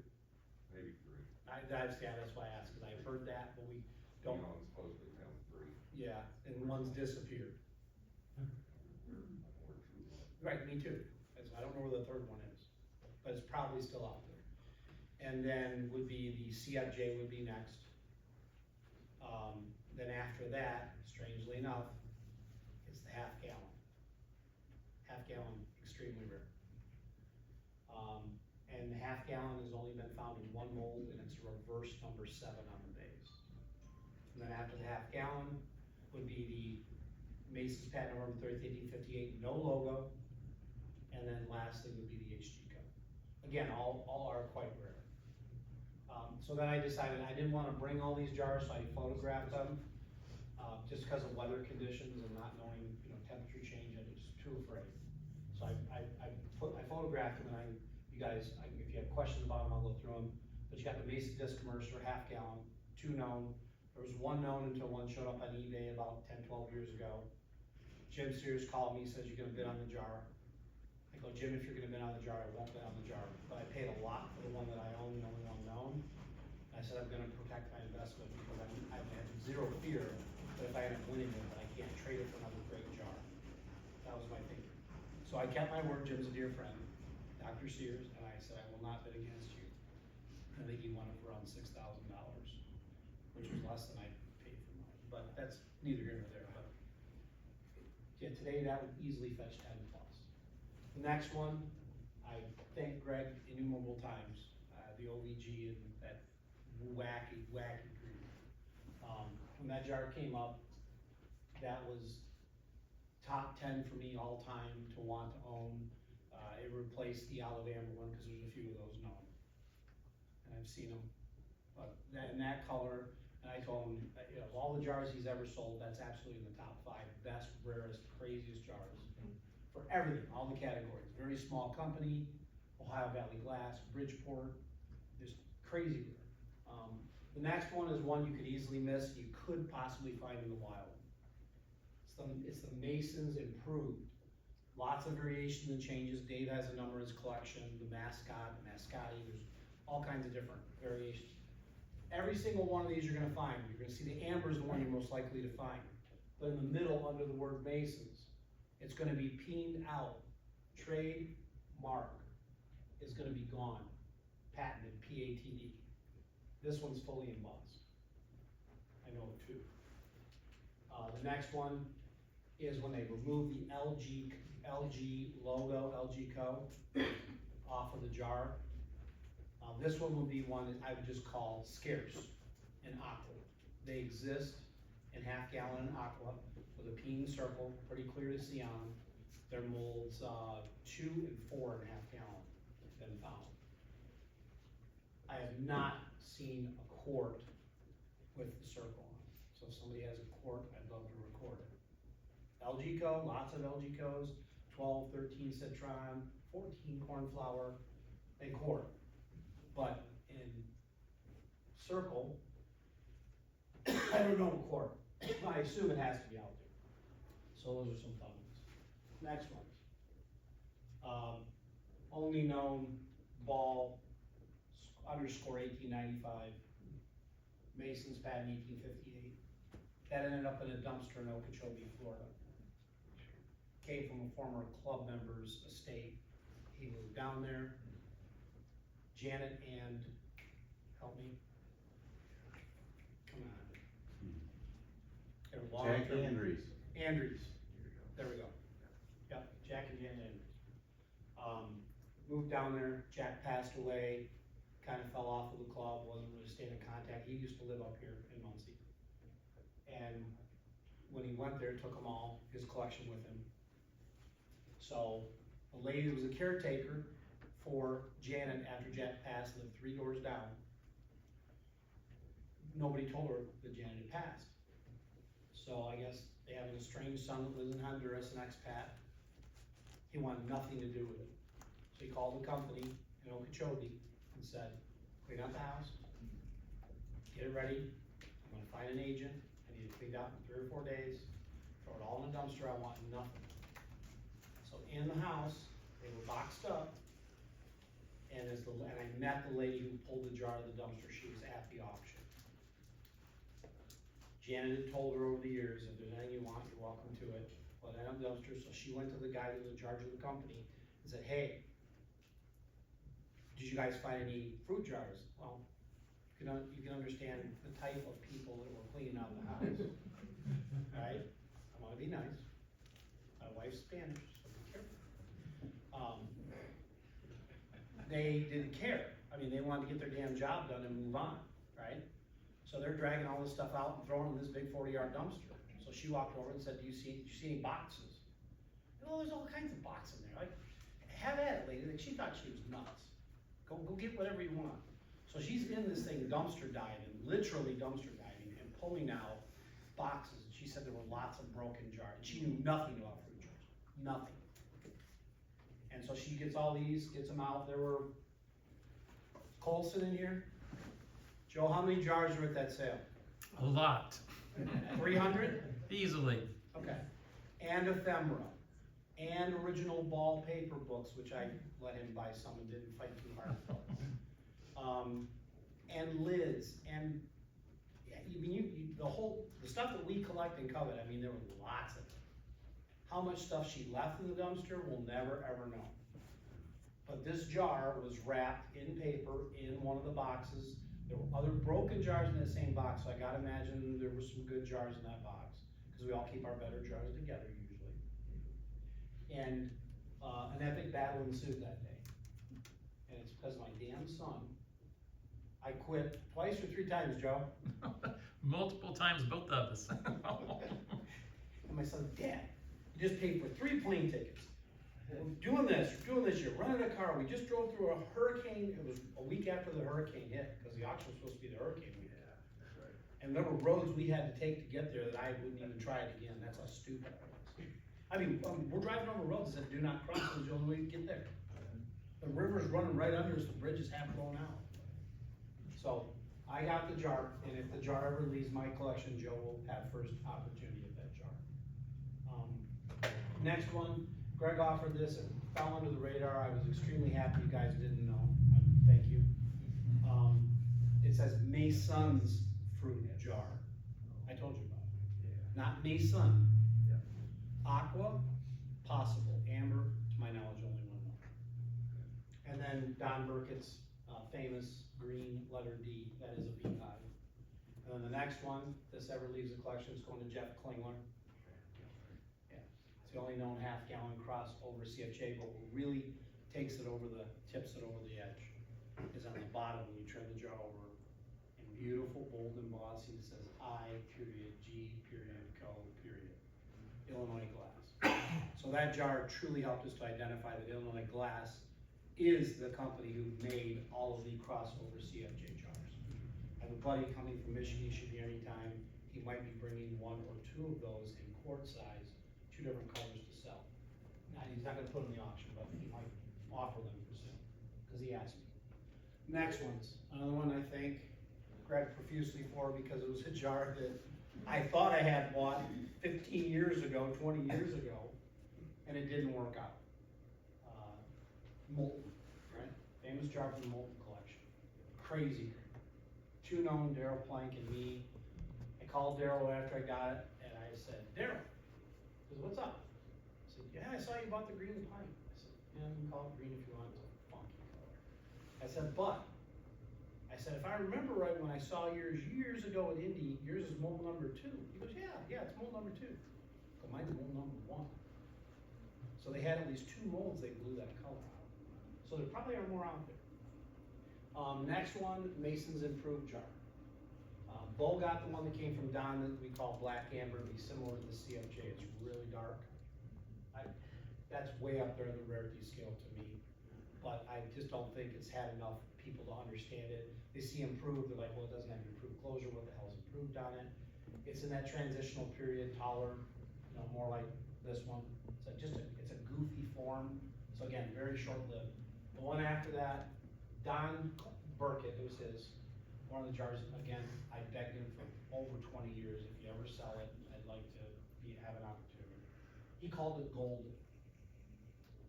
Maybe three. That's why I asked, because I've heard that, but we don't. You know, I'm supposed to count three. Yeah, and one's disappeared. Or two. Right, me too. I don't know where the third one is, but it's probably still out there. And then would be the CFJ would be next. Then after that, strangely enough, it's the half gallon. Half gallon, extremely rare. And the half gallon has only been found in one mold, and it's reverse number 7 on the base. And then after the half gallon would be the Mason's patent number 1858, no logo. And then lastly would be the HG code. Again, all are quite rare. So then I decided I didn't want to bring all these jars, so I photographed them. Just because of weather conditions and not knowing, temperature change, I was just too afraid. So I photographed them, and if you have questions about them, I'll go through them. But you got the Mason disc commercer, half gallon, 2 known. There was 1 known until one showed up on eBay about 10, 12 years ago. Jim Sears called me, says, "You're gonna bid on the jar." I go, "Jim, if you're gonna bid on the jar, I won't bid on the jar." But I paid a lot for the one that I own, the only one known. I said, "I'm gonna protect my investment because I have zero fear that if I end up winning it, that I can't trade it for another great jar." That was my thinking. So I kept my word. Jim's a dear friend, Dr. Sears, and I said, "I will not bid against you." I think he won it for around $6,000, which was less than I paid for mine. But that's neither here nor there. But yeah, today that would easily fetch 10 plus. The next one, I thank Greg innumerable times, the OVG and that wacky green. When that jar came up, that was top 10 for me all time to want to own. It replaced the olive amber one because there's a few of those known. And I've seen them, but in that color, and I told him, of all the jars he's ever sold, that's absolutely in the top 5 best, rarest, craziest jars for everything, all the categories. Very small company, Ohio Valley Glass, Bridgeport, just crazy rare. The next one is one you could easily miss, you could possibly find in the wild. It's the Mason's Improved. Lots of variations and changes. Dave has a number in his collection, the Mascot, the Mascotti, there's all kinds of different variations. Every single one of these you're gonna find. You're gonna see the amber is the one you're most likely to find. But in the middle, under the word Masons, it's gonna be peened out trademark is gonna be gone, patented, PATD. This one's fully embossed. I know it too. The next one is when they remove the LG logo, LG Co. off of the jar. This one will be one that I would just call scarce in aqua. They exist in half gallon in aqua with a peen circle, pretty clear to see on them. Their molds, 2 and 4 and a half gallon have been found. I have not seen a quart with the circle on it. So if somebody has a quart, I'd love to record it. LG Co, lots of LG Co's, 12, 13 citron, 14 cornflower, and quart. But in circle, I don't know a quart. I assume it has to be out there. So those are some fun ones. Next one. Only known ball underscore 1895. Mason's patent 1858. That ended up in a dumpster in Okeechobee, Florida. Came from a former club member's estate. He moved down there. Janet and, help me. Come on. They're Jack long-term- Andrews. Andrews. There we go. Yep, Jack and Janet Andrews. Moved down there, Jack passed away, kind of fell off of the club, wasn't really staying in contact. He used to live up here in Muncie. And when he went there, took them all, his collection with him. So a lady that was a caretaker for Janet after Jack passed, lived 3 doors down. Nobody told her that Janet had passed. So I guess they have an estranged son that lives in Honduras, an expat. He wanted nothing to do with it. So he called the company in Okeechobee and said, clean out the house, get it ready, I'm gonna find an agent, I need it cleaned out in 3 or 4 days, throw it all in a dumpster, I want nothing. So in the house, they were boxed up, and I met the lady who pulled the jar out of the dumpster, she was at the auction. Janet had told her over the years, if there's anything you want, you're welcome to it, put it in a dumpster, so she went to the guy that was in charge of the company and said, hey, did you guys find any fruit jars? Well, you can understand the type of people that were cleaning out the house, right? I wanna be nice, my wife's Spanish, so be careful. They didn't care, I mean, they wanted to get their damn job done and move on, right? So they're dragging all this stuff out and throwing it in this big 40-yard dumpster. So she walked over and said, did you see any boxes? Oh, there's all kinds of boxes in there. Like, have at it, lady. Like, she thought she was nuts. Go get whatever you want. So she's in this thing dumpster diving, literally dumpster diving, and pulling out boxes. She said there were lots of broken jars. She knew nothing about fruit jars. Nothing. And so she gets all these, gets them out. There were Colson in here. Joe, how many jars were at that sale? A lot, 300? easily. Okay. And ephemera. And original ball paper books, which I let him buy some and didn't fight too hard for. And lids, and yeah, the stuff that we collect and covet, I mean, there were lots of it. How much stuff she left in the dumpster, we'll never ever know. But this jar was wrapped in paper in one of the boxes. There were other broken jars in that same box, so I gotta imagine there were some good jars in that box, because we all keep our better jars together usually. And an epic battle ensued that day. And it's because my damn son, I quit twice or 3 times, Joe. Multiple times, both of us. And my son, Dad, you just paid for 3 plane tickets. We're doing this, you're running a car, we just drove through a hurricane, it was a week after the hurricane hit, because the auction was supposed to be the hurricane week. That's right. And there were roads we had to take to get there that I wouldn't even try it again, that's how stupid I was. I mean, we're driving over roads that do not cross, it's the only way to get there. The river's running right under us, the bridge is half blown out. So, I got the jar, and if the jar ever leaves my collection, Joe will have first opportunity of that jar. Next one, Greg offered this, it fell under the radar, I was extremely happy you guys didn't know, thank you. It says Mason's fruit jar, I told you about it, not Mason. Aqua, possible, amber, to my knowledge, only one more. And then Don Burkett's, famous green letter D, that is a beehive. And then the next one, this ever leaves the collection, is going to Jeff Klingler. Yeah, it's the only known half-gallon crossover CFJ, but what really takes it over the, tips it over the edge, is on the bottom when you turn the jar over. In beautiful bold embossing, it says I, period, G, period, Co, period. Illinois Glass. So that jar truly helped us to identify that Illinois Glass is the company who made all of the crossover CFJ jars. I have a buddy coming from Michigan, he should be anytime, he might be bringing one or two of those in quart size, 2 different colors to sell. Now, he's not gonna put them in the auction, but he might offer them for sale, cause he asked me. Next one's, another one I think, grabbed profusely for because it was a jar that I thought I had bought 15 years ago, 20 years ago, and it didn't work out. Molten, right? Famous jar from the Molten collection. Crazy. 2 known, Daryl Plank and me. I called Daryl after I got it, and I said, Daryl, he says, what's up? I said, yeah, I saw you bought the green pine. I said, yeah, you can call it green if you want, it's a funky color. I said, but, I said, if I remember right, when I saw yours years ago at Indy, yours is mold number 2. He goes, yeah, it's mold number 2. But mine's mold number 1. So they had at least 2 molds they blew that color out. So there probably are more out there. Next one, Mason's Improved Jar. Bo got the one that came from Don that we call Black Amber, it'd be similar to the CFJ, it's really dark. That's way up there in the rarity scale to me, but I just don't think it's had enough people to understand it. They see improved, they're like, well, it doesn't have improved closure, what the hell's improved on it? It's in that transitional period, taller, more like this one. It's a goofy form, so again, very short-lived. The one after that, Don Burkett, it was his, one of the jars, again, I begged him for over 20 years, if you ever sell it, I'd like to have an opportunity. He called it golden.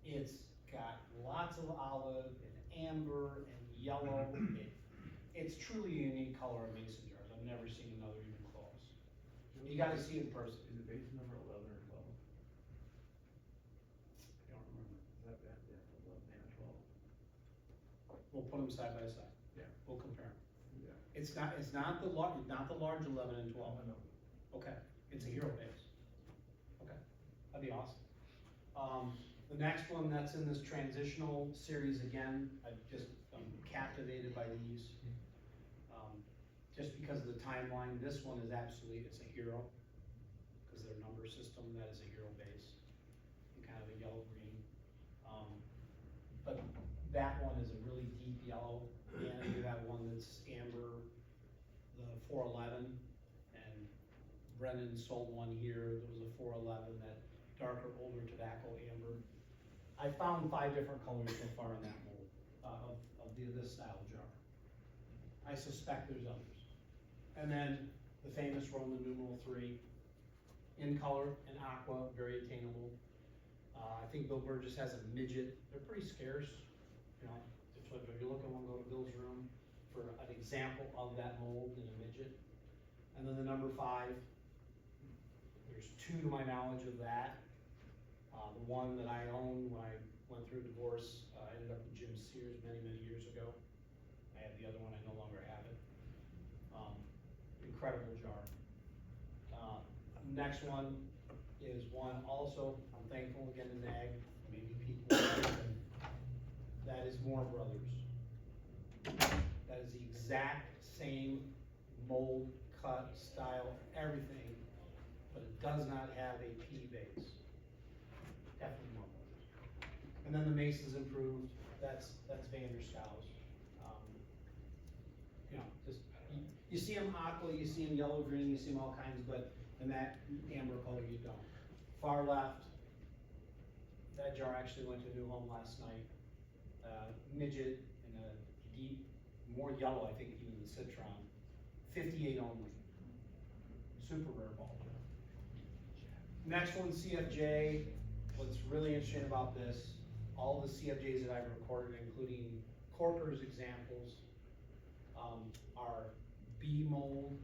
It's got lots of olive and amber and yellow. It's truly a unique color of mason jars. I've never seen another even close. You gotta see it in person. Is it base number 11 or 12? I don't remember. Is that 11 and 12? We'll put them side by side. Yeah. We'll compare them. Yeah. It's not the large 11 and 12. No. Okay, it's a hero base. Okay, that'd be awesome. The next one that's in this transitional series again, I'm captivated by these. Just because of the timeline, this one is absolutely, it's a hero. Because their number system, that is a hero base. And kind of a yellow-green. But that one is a really deep yellow. And you have one that's amber, the 411. And Brennan sold one here, there was a 411, that darker, older tobacco amber. I found 5 different colors so far in that mold, of this style jar. I suspect there's others. And then the famous Roman numeral 3, in color and aqua, very attainable. I think Bill Burgess has a midget. They're pretty scarce. If you're looking, we'll go to Bill's room for an example of that mold in a midget. And then the number 5, there's 2 to my knowledge of that. The one that I own when I went through a divorce, ended up with Jim Sears many, many years ago. I have the other one, I no longer have it. Incredible jar. Next one is one also, I'm thankful again to NAG, maybe people, that is Moore Brothers. That is the exact same mold, cut, style, everything, but it does not have a P base. Definitely Moore Brothers. And then the Mason's Improved, that's Vanderskou's. You see them aqua, you see them yellow, green, you see them all kinds, but in that amber color you don't. Far left, that jar actually went to a new home last night. Midget in a deep, more yellow I think even than Citron. 58 only. Super rare ball. Next one, CFJ. What's really interesting about this, all the CFJs that I've recorded, including Corker's examples, are B mold,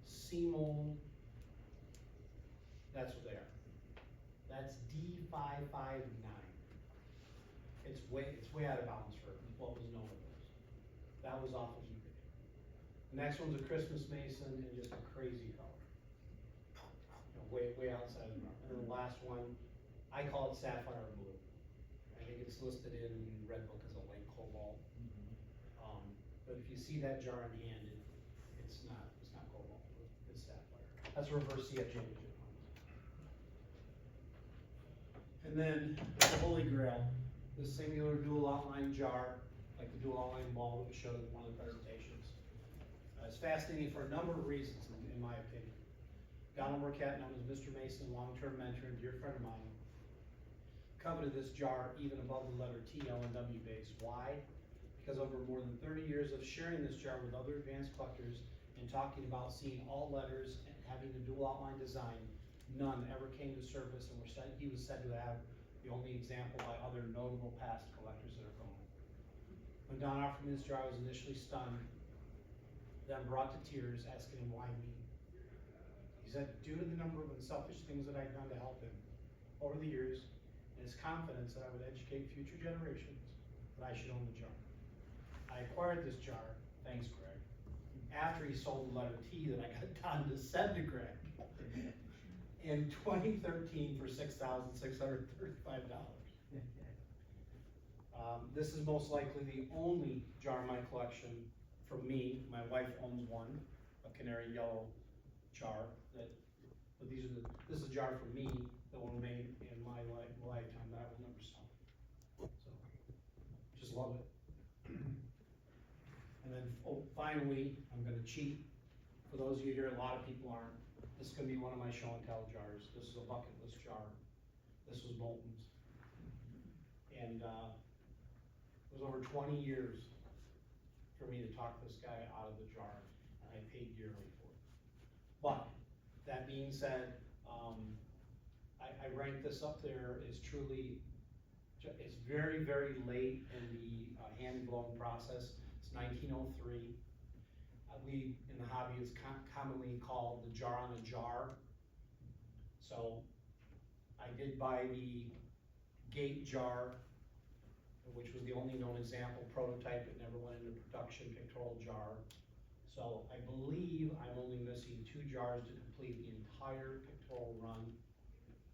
C mold, that's what they are. That's D559. it's way out of bounds for what was known of those. That was off of eBay. The next one's a Christmas mason in just a crazy color. You know, way outside of the norm. And then the last one, I call it sapphire blue. I think it's listed in Red Book as a light cobalt. But if you see that jar in hand, it's not cobalt, it's sapphire. That's a reverse CFJ digit. And then the Holy Grail, the singular dual outline jar, like the dual outline ball that we showed in one of the presentations. It's fascinating for a number of reasons, in my opinion. Donald Marquette, known as Mr. Mason, long-term mentor and dear friend of mine, coveted this jar even above the letter T, L, and W base. Why? Because over more than 30 years of sharing this jar with other advanced collectors and talking about seeing all letters and having the dual outline design, none ever came to surface, and he was said to have the only example by other notable past collectors that are gone. When Don offered me this jar, I was initially stunned, then brought to tears, asking him why me. He said, due to the number of unselfish things that I'd done to help him over the years, and his confidence that I would educate future generations, that I should own the jar. I acquired this jar, thanks Greg, after he sold the letter T that I got Don to send to Greg in 2013 for $6,635. This is most likely the only jar in my collection from me. My wife owns one, a canary yellow jar. But this is a jar from me that will remain in my lifetime that I will never sell. So, just love it. And then, finally, I'm gonna cheat. For those of you here, a lot of people aren't. This is gonna be one of my show and tell jars. This is a bucket list jar. This was Bolton's. And, it was over 20 years for me to talk this guy out of the jar, and I paid dearly for it. But, that being said, I rank this up there as truly, it's very, very late in the hand-blown process. It's 1903. We, in the hobby, it's commonly called the jar on a jar. So, I did buy the gate jar, which was the only known example prototype that never went into production pictorial jar. So I believe I'm only missing 2 jars to complete the entire pictorial run.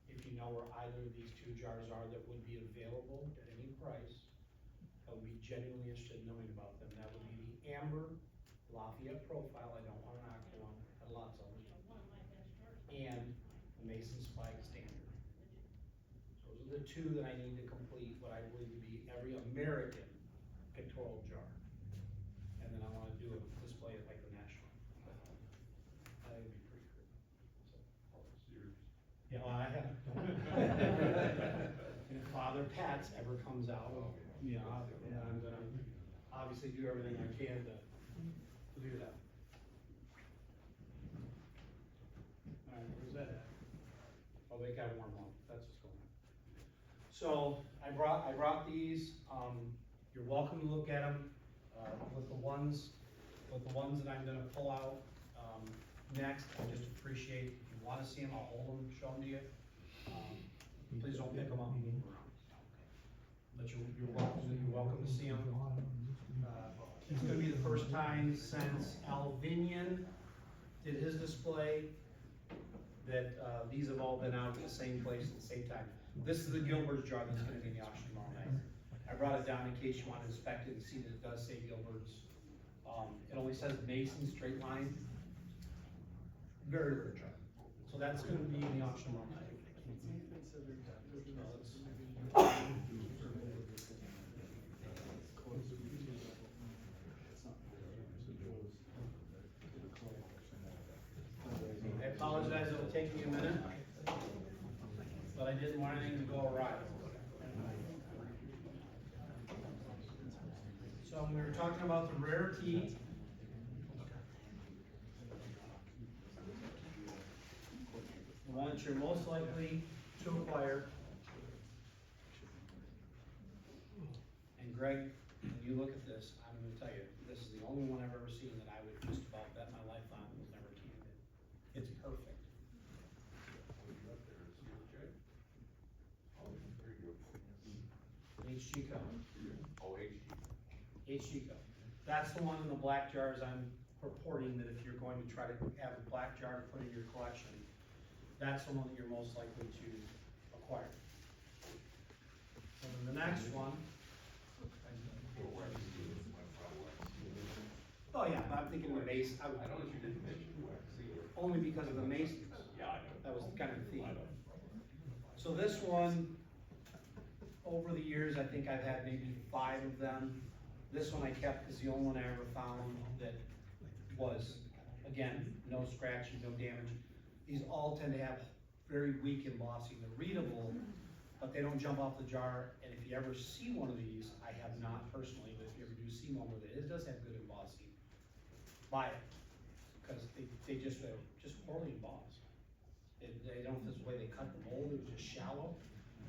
If you know where either of these 2 jars are that would be available at any price, I would be genuinely interested in knowing about them. That would be the Amber Lafayette Profile, I don't want an aqua one, had lots of them, and the Mason Spike Standard. Those are the 2 that I need to complete what I believe to be every American pictorial jar. And then I want to do a display at like the National. That would be pretty cool. So, Sears. yeah, well, I have. And if Father Pat's ever comes out, you know, I'm gonna obviously do everything I can to do that. All right, where's that at? Oh, they gotta warm up. That's what's going on. So I brought these. You're welcome to look at them. With the ones that I'm gonna pull out next, I just appreciate if you want to see them, I'll hold them, show them to you. Please don't pick them up and move around. But you're welcome to see them. It's gonna be the first time since Alvinian did his display that these have all been out at the same place at the same time. This is the Gilbert's jar that's gonna be in the auction tomorrow night. I brought it down in case you want to inspect it and see that it does say Gilbert's. It only says Mason straight line. Very rare jar. So that's gonna be in the auction tomorrow night. I apologize, it'll take me a minute, but I didn't want anything to go awry. So we were talking about the rarity. The one that you're most likely to acquire. And Greg, when you look at this, I'm gonna tell you, this is the only one I've ever seen that I would just about bet my life on was never candid. It's perfect. Up there, CFJ. Oh, there you go. HG Chico. Oh, Chico. That's the one in the black jars I'm purporting that if you're going to try to have a black jar to put in your collection, that's the one that you're most likely to acquire. And then the next one, oh yeah, but I'm thinking of the Mason, I know you didn't mention wax either. only because of the Masons. Yeah, I know. That was kind of the theme. I know. So this one, over the years, I think I've had maybe 5 of them. This one I kept because the only one I ever found that was, again, no scratching, no damage. These all tend to have very weak embossing. They're readable, but they don't jump off the jar. And if you ever see one of these, I have not personally, but if you ever do see one with it, it does have good embossing. Buy it, because they just poorly embossed. They don't fit the way they cut the mold, it was just shallow.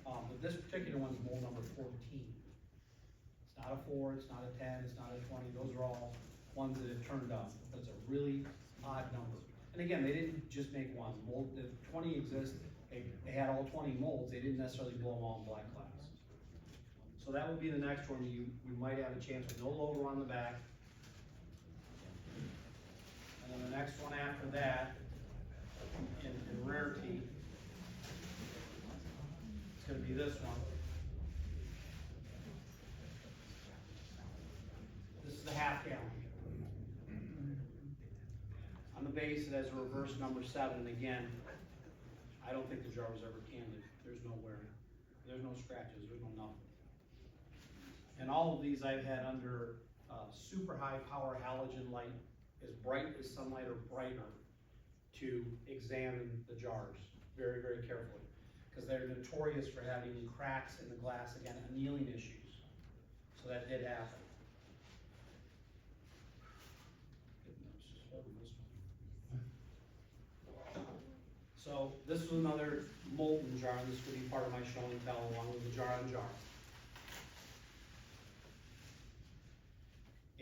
But this particular one's mold number 14. It's not a 4, it's not a 10, it's not a 20, those are all ones that have turned up. That's a really odd number. And again, they didn't just make one. Mold, the 20 exists, they had all 20 molds, they didn't necessarily blow them all in black glass. So that would be the next one, you might have a chance with no logo on the back. And then the next one after that, in rarity, it's gonna be this one. This is the half gallon. On the base, it has a reverse number 7, and again, I don't think the jar was ever candid. There's no wear, there's no scratches, there's no nothing. And all of these I've had under super high power halogen light, as bright as sunlight or brighter, to examine the jars very, very carefully. Because they're notorious for having cracks in the glass, again, annealing issues. So that did happen. So this is another molten jar, and this would be part of my show and tell along with the jar on jar.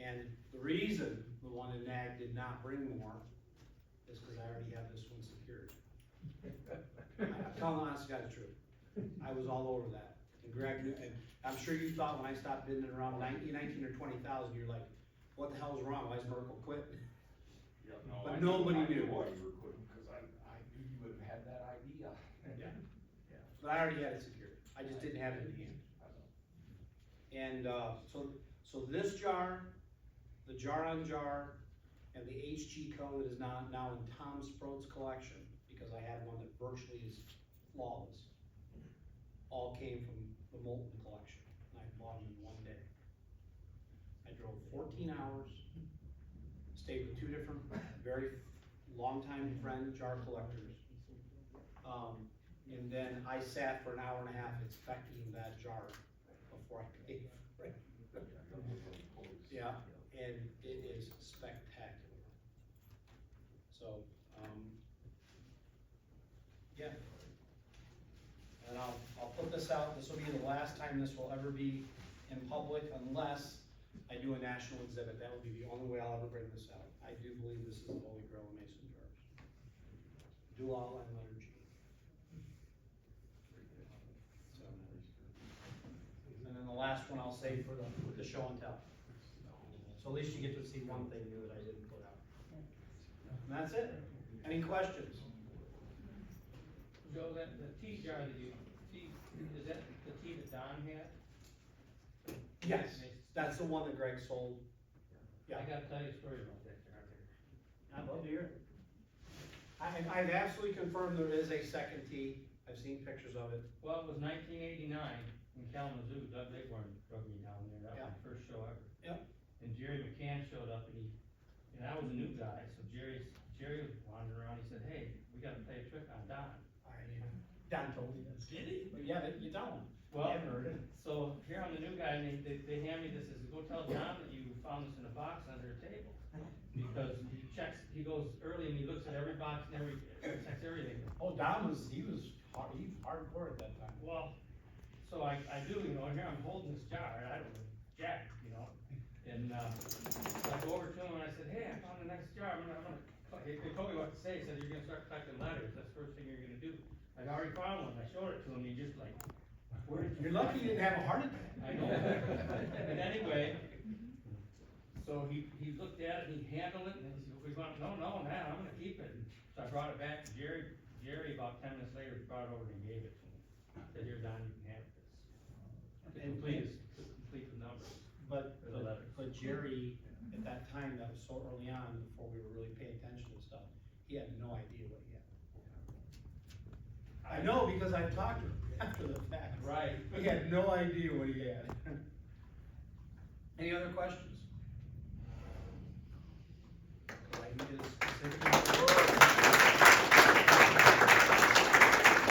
And the reason the one in NAG did not bring more is because I already have this one secured. I'm telling the honest to God the truth. I was all over that. And Greg knew, and I'm sure you thought when I stopped bidding around 19 or 20,000, you're like, what the hell is wrong? Why is Merkel quit? Yeah, no, But I knew- nobody I knew knew. why you were quitting, because I knew you would have had that idea. Yeah. But I already had it secured. I just didn't have it in hand. And so this jar, the jar on jar, and the HG cone that is now in Tom Sproat's collection, because I had one that virtually is flawless, all came from the Molten collection. And I bought them in one day. I drove 14 hours, stayed with 2 different very long-time friend jar collectors. And then I sat for an hour and a half inspecting that jar before I paid for it. Yeah, and it is spectacular. So, yeah. And I'll put this out, this will be the last time this will ever be in public unless I do a national exhibit. That will be the only way I'll ever bring this out. I do believe this is the holy grail of mason jars. Dual and letter G. So, and then the last one I'll say for the show and tell. So at least you get to see one thing new that I didn't put out. And that's it. Any questions? Joe, that, the tea jar that you, is that the tea that Don had? Yes, that's the one that Greg sold. I gotta tell you a story about that jar there. I'd love to hear it. I've absolutely confirmed there is a second tee. I've seen pictures of it. Well, it was 1989 in Kalamazoo, Doug Bighorn drug me down there, that was my first show ever. Yep. And Jerry McCann showed up and I was a new guy, so Jerry was wandering around, he said, hey, we gotta play a trick on Don. Don told me this. Did he? But yeah, you don't. Well, I haven't heard it. so here I'm the new guy, and they hand me this, go tell John that you found this in a box under a table. Because he goes early and he looks at every box and checks everything. Oh, Don was hardcore at that time. Well, so I do, and here I'm holding this jar, and I don't know, jack, and, so I go over to him and I said, hey, I found a nice jar, he told me what to say, he said, you're gonna start collecting letters, that's the first thing you're gonna do. I'd already found one, I showed it to him, he just like, Where did you You're lucky you find didn't have a heart attack. I know, but anyway, so he looked at it, and he handled it, and he said, we want, no, I'm gonna keep it. So I brought it back to Jerry, about 10 minutes later, he brought it over and gave it to me. Said, here, Don, you can have this. To And complete the numbers. But, For the letters. but Jerry, at that time, that was so early on, before we were really paying attention to stuff, he had no idea what he had. I know because I talked to him after the fact. Right. He had no idea what he had. Any other questions? I need a specific